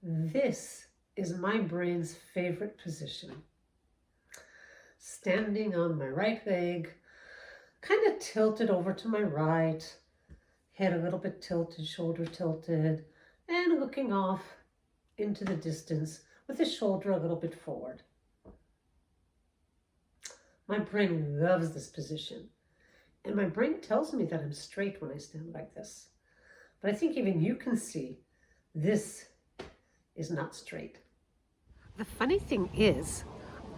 This is my brain's favorite position. Standing on my right leg, kind of tilted over to my right, head a little bit tilted, shoulder tilted, and looking off into the distance with the shoulder a little bit forward. My brain loves this position, and my brain tells me that I'm straight when I stand like this. But I think even you can see this is not straight. The funny thing is,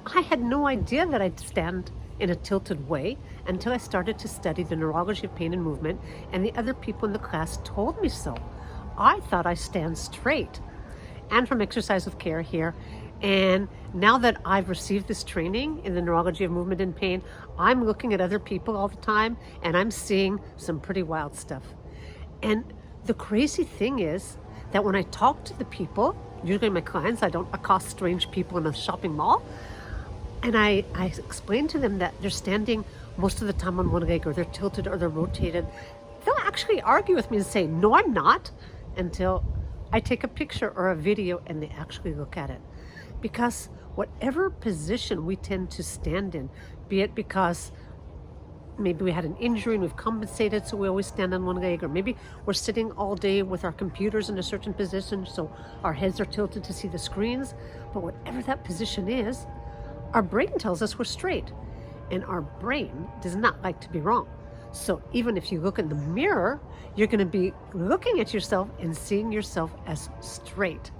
I had no idea that I'd stand in a tilted way until I started to study the neurology of pain and movement, and the other people in the class told me so. I thought I stand straight. And from Exercise with Care here, and now that I've received this training in the neurology of movement and pain, I'm looking at other people all the time, and I'm seeing some pretty wild stuff. And the crazy thing is that when I talk to the people, usually my clients, I don't accost strange people in a shopping mall, and I explain to them that they're standing most of the time on one leg, or they're tilted, or they're rotated. They'll actually argue with me and say, no, I'm not, until I take a picture or a video and they actually look at it. Because whatever position we tend to stand in, be it because maybe we had an injury and we've compensated, so we always stand on one leg, or maybe we're sitting all day with our computers in a certain position, so our heads are tilted to see the screens. But whatever that position is, our brain tells us we're straight, and our brain does not like to be wrong. So even if you look in the mirror, you're going to be looking at yourself and seeing yourself as straight.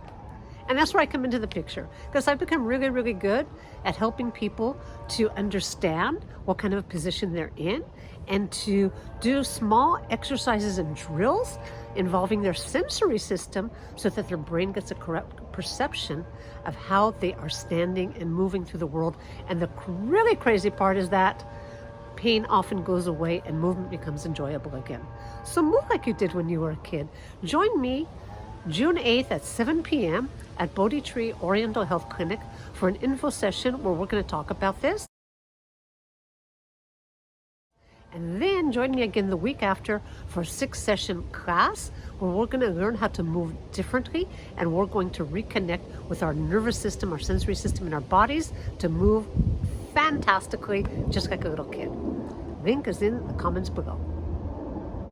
And that's where I come into the picture, because I've become really, really good at helping people to understand what kind of a position they're in, and to do small exercises and drills involving their sensory system so that their brain gets a correct perception of how they are standing and moving through the world. And the really crazy part is that pain often goes away and movement becomes enjoyable again. So move like you did when you were a kid. Join me June 8th at 7 p.m. at Bodhi Tree Oriental Health Clinic for an info session where we're going to talk about this. And then join me again the week after for a 6-session class where we're going to learn how to move differently, and we're going to reconnect with our nervous system, our sensory system, and our bodies to move fantastically, just like a little kid. Link is in the comments below.